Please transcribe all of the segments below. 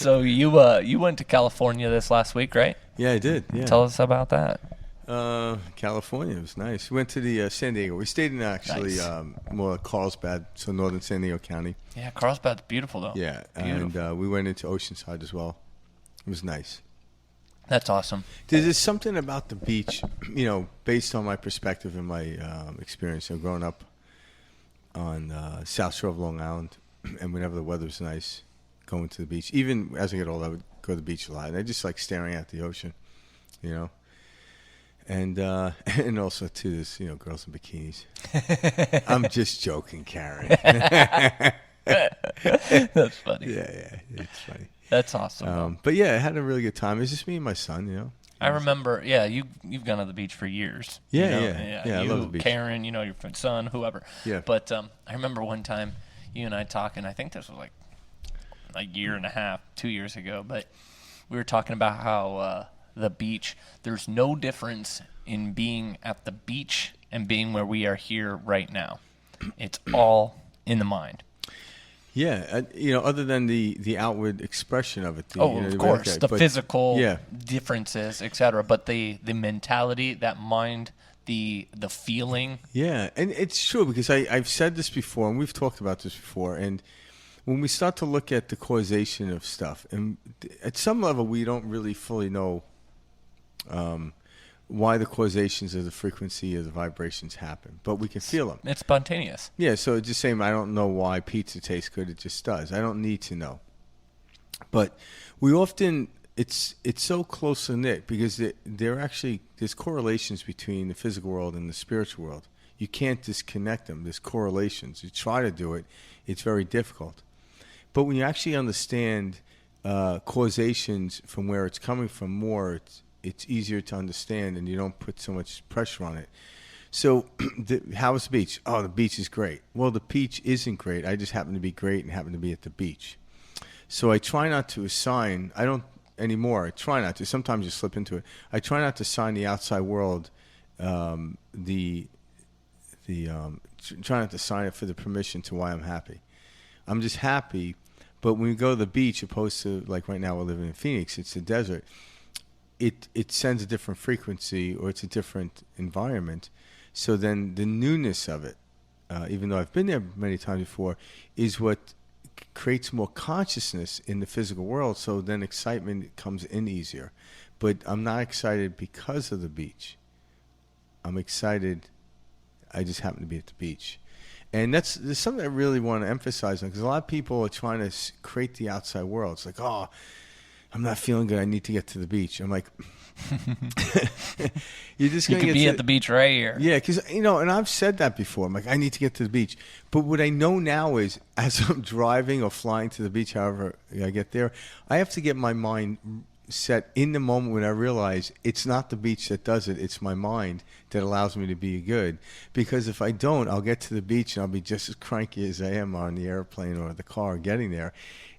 So you went to California this last week, right? Yeah, I did. Yeah. Tell us about that. California was nice. We went to the San Diego. We stayed in actually Nice. more like Carlsbad, so northern San Diego County. Yeah, Carlsbad's beautiful though. Yeah, Beautiful. and we went into Oceanside as well. It was nice. That's awesome. There's something about the beach, based on my perspective and my experience. Growing up on South Shore of Long Island, and whenever the weather's nice, going to the beach. Even as I get older, I would go to the beach a lot. And I just like staring at the ocean, And and also too, there's girls in bikinis. I'm just joking, Karen. That's funny. Yeah, it's funny. That's awesome. But yeah, I had a really good time. It was just me and my son, I remember. Yeah, you've gone to the beach for years. Yeah. I You, love the beach. Karen, your son, whoever. Yeah. But I remember one time you and I talking. I think this was like a year and a half, 2 years ago. But we were talking about how the beach. There's no difference in being at the beach and being where we are here right now. It's all in the mind. Yeah, other than the outward expression of it. Of course, the physical yeah. differences, etc. But the mentality, that mind, the feeling. Yeah, and it's true because I've said this before, and we've talked about this before. And when we start to look at the causation of stuff, and at some level we don't really fully know why the causations of the frequency of the vibrations happen, but we can feel them. It's spontaneous. Yeah, so just saying I don't know why pizza tastes good, it just does. I don't need to know. But we often, it's so closely knit because there's correlations between the physical world and the spiritual world. You can't disconnect them. There's correlations. You try to do it, it's very difficult. But when you actually understand causations from where it's coming from more, it's easier to understand, and you don't put so much pressure on it. So how was the beach? Oh, the beach is great. Well, the beach isn't great. I just happen to be great and happen to be at the beach. So I try not to assign. I don't anymore. I try not to. Sometimes you slip into it. I try not to assign the outside world try not to sign it for the permission to why I'm happy. I'm just happy. But when we go to the beach, opposed to like right now we're living in Phoenix, it's the desert. It sends a different frequency, or it's a different environment. So then the newness of it, even though I've been there many times before, is what creates more consciousness in the physical world. So then excitement comes in easier. But I'm not excited because of the beach. I'm excited. I just happen to be at the beach. And there's something I really want to emphasize on, because a lot of people are trying to create the outside world. It's like, oh, I'm not feeling good. I need to get to the beach. I'm like, you're just going to be at the beach right here. Yeah, because, and I've said that before. I'm like, I need to get to the beach. But what I know now is, as I'm driving or flying to the beach, however I get there, I have to get my mind set in the moment when I realize it's not the beach that does it. It's my mind that allows me to be good. Because if I don't, I'll get to the beach and I'll be just as cranky as I am on the airplane or the car getting there.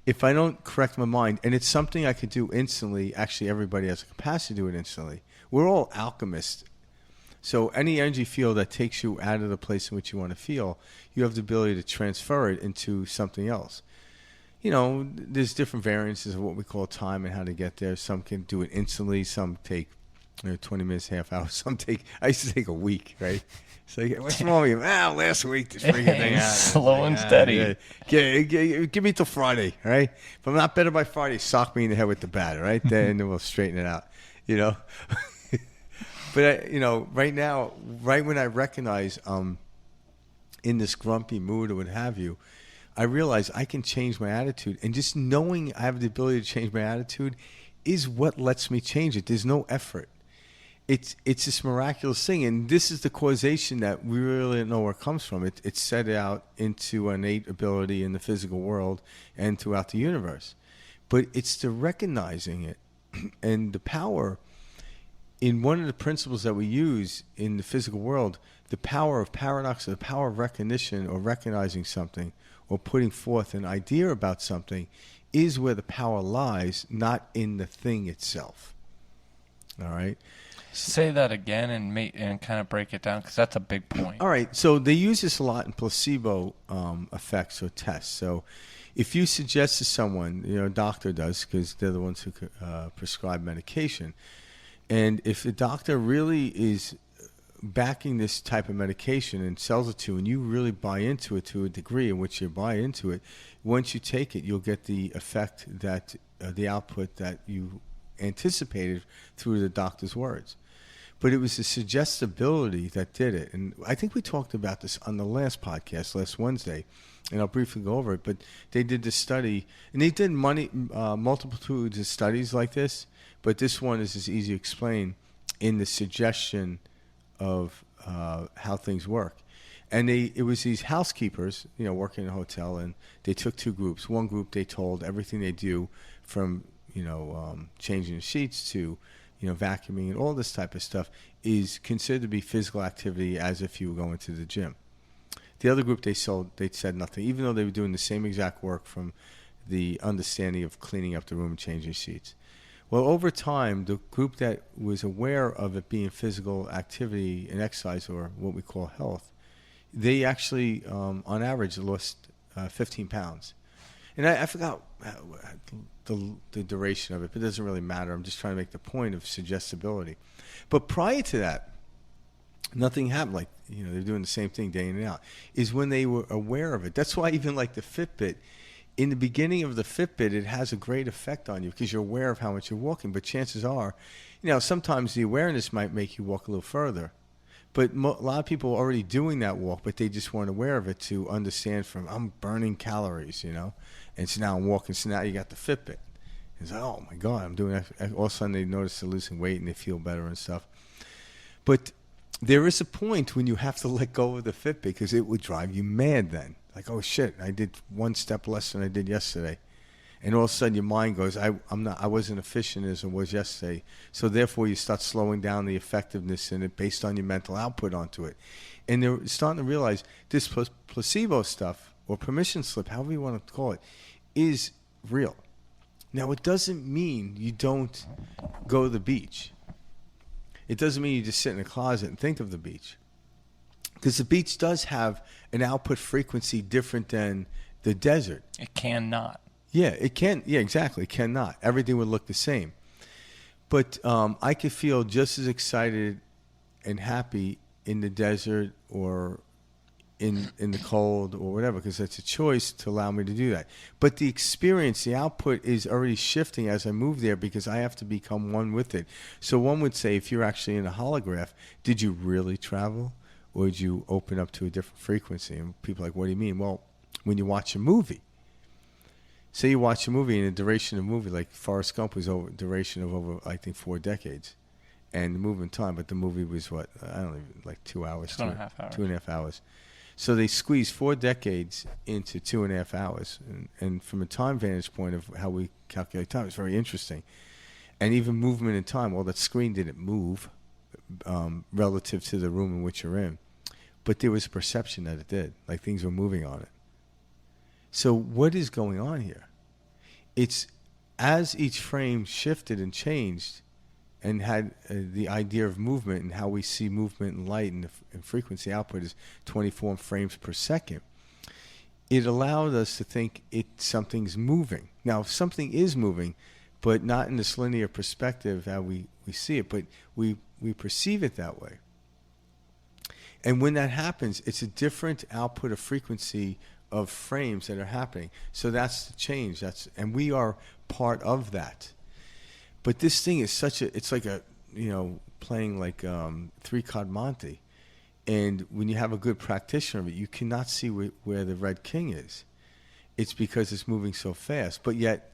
If I don't correct my mind, and it's something I could do instantly, actually everybody has the capacity to do it instantly. We're all alchemists. So any energy field that takes you out of the place in which you want to feel, you have the ability to transfer it into something else. There's different variances of what we call time and how to get there. Some can do it instantly. Some take 20 minutes, half hour. I used to take a week, right? So what's wrong with you? Last week, this freaking thing out. Slow and steady. Give me till Friday, right? If I'm not better by Friday, sock me in the head with the bat, right? Then we'll straighten it out, But, right now, right when I recognize in this grumpy mood or what have you, I realize I can change my attitude. And just knowing I have the ability to change my attitude is what lets me change it. There's no effort. It's this miraculous thing, and this is the causation that we really don't know where it comes from. It's set out into innate ability in the physical world and throughout the universe. But it's the recognizing it and the power in one of the principles that we use in the physical world, the power of paradox, or the power of recognition or recognizing something or putting forth an idea about something is where the power lies, not in the thing itself. All right? Say that again and kind of break it down, because that's a big point. All right. So they use this a lot in placebo effects or tests. So if you suggest to someone, a doctor does because they're the ones who prescribe medication, and if the doctor really is backing this type of medication and sells it to you, and you really buy into it to a degree in which you buy into it, once you take it, you'll get the effect that the output that you anticipated through the doctor's words. But it was the suggestibility that did it. And I think we talked about this on the last podcast, last Wednesday, and I'll briefly go over it. But they did this study, and they did multitudes of studies like this, but this one is as easy to explain in the suggestion of how things work. And it was these housekeepers, working in a hotel, and they took two groups. One group, they told everything they do from, changing the sheets to, vacuuming and all this type of stuff is considered to be physical activity as if you were going to the gym. The other group, they said nothing, even though they were doing the same exact work from the understanding of cleaning up the room and changing sheets. Well, over time, the group that was aware of it being physical activity and exercise, or what we call health, they actually, on average, lost 15 pounds. And I forgot the duration of it, but it doesn't really matter. I'm just trying to make the point of suggestibility. But prior to that, nothing happened. Like, they're doing the same thing day in and out. Is when they were aware of it. That's why even like the Fitbit, in the beginning of the Fitbit, it has a great effect on you because you're aware of how much you're walking. But chances are, sometimes the awareness might make you walk a little further. But a lot of people are already doing that walk, but they just weren't aware of it to understand from, I'm burning calories, And so now I'm walking. So now you got the Fitbit. It's like, oh, my God, I'm doing that. All of a sudden they notice they're losing weight and they feel better and stuff. But there is a point when you have to let go of the Fitbit because it would drive you mad then. Like, oh, shit, I did one step less than I did yesterday. And all of a sudden your mind goes, I wasn't efficient as I was yesterday. So therefore you start slowing down the effectiveness in it based on your mental output onto it. And they're starting to realize this placebo stuff, or permission slip, however you want to call it, is real. Now, it doesn't mean you don't go to the beach. It doesn't mean you just sit in a closet and think of the beach. Because the beach does have an output frequency different than the desert. It cannot. Yeah, it can. Yeah, exactly. It cannot. Everything would look the same. But I could feel just as excited and happy in the desert or in the cold or whatever, because that's a choice to allow me to do that. But the experience, the output is already shifting as I move there because I have to become one with it. So one would say, if you're actually in a holograph, did you really travel, or did you open up to a different frequency? And people are like, what do you mean? Well, when you watch a movie, say you watch a movie and the duration of the movie, like Forrest Gump was over duration of over, I think, 4 decades. And the movement time, but the movie was what? I don't even, like 2 hours. 2.5 hours. 2.5 hours. So they squeezed 4 decades into 2.5 hours. And from a time vantage point of how we calculate time, it's very interesting. And even movement in time, well, that screen didn't move relative to the room in which you're in. But there was a perception that it did, like things were moving on it. So what is going on here? It's as each frame shifted and changed and had the idea of movement and how we see movement and light and frequency output is 24 frames per second, it allowed us to think something's moving. Now, if something is moving, but not in this linear perspective how we see it, but we perceive it that way. And when that happens, it's a different output of frequency of frames that are happening. So that's the change. And we are part of that. But this thing is it's like playing like 3-card Monte. And when you have a good practitioner of it, you cannot see where the red king is. It's because it's moving so fast. But yet,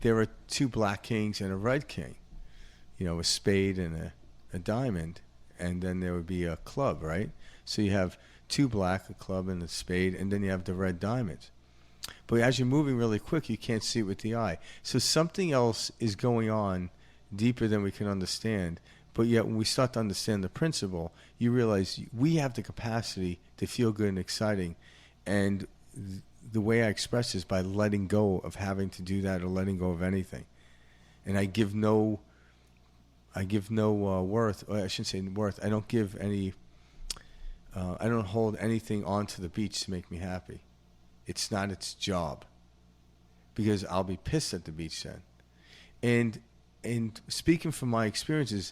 there are 2 black kings and a red king. A spade and a diamond. And then there would be a club, right? So you have 2 black, a club, and a spade, and then you have the red diamonds. But as you're moving really quick, you can't see it with the eye. So something else is going on deeper than we can understand. But yet when we start to understand the principle, you realize we have the capacity to feel good and exciting. And the way I express is by letting go of having to do that or letting go of anything. And I give no worth, or I shouldn't say worth, I don't give any, I don't hold anything onto the beach to make me happy. It's not its job. because I'll be pissed at the beach then. And speaking from my experiences,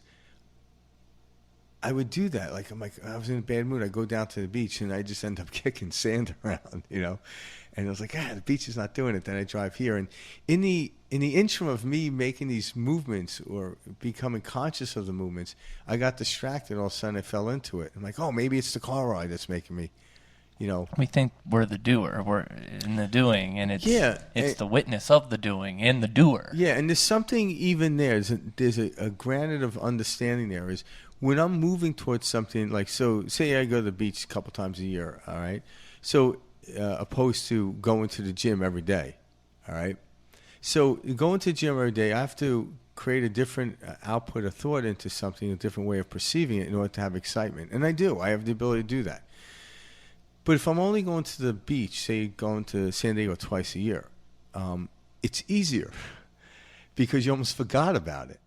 I would do that. Like, I'm like, I was in a bad mood. I go down to the beach and I just end up kicking sand around, you know. And I was like, the beach is not doing it. Then I drive here, and in the interim of me making these movements or becoming conscious of the movements, I got distracted. All of a sudden, I fell into it. I'm like, oh, maybe it's the car ride that's making me, you know. We think we're the doer, we're in the doing, and it's the witness of the doing and the doer. Yeah, and there's something even there. There's a granite of understanding there. Is when I'm moving towards something like, so say I go to the beach a couple times a year, all right? So opposed to going to the gym every day, all right? So going to the gym every day, I have to create a different output of thought into something, a different way of perceiving it in order to have excitement. And I do. I have the ability to do that. But if I'm only going to the beach, say going to San Diego twice a year, it's easier because you almost forgot about it.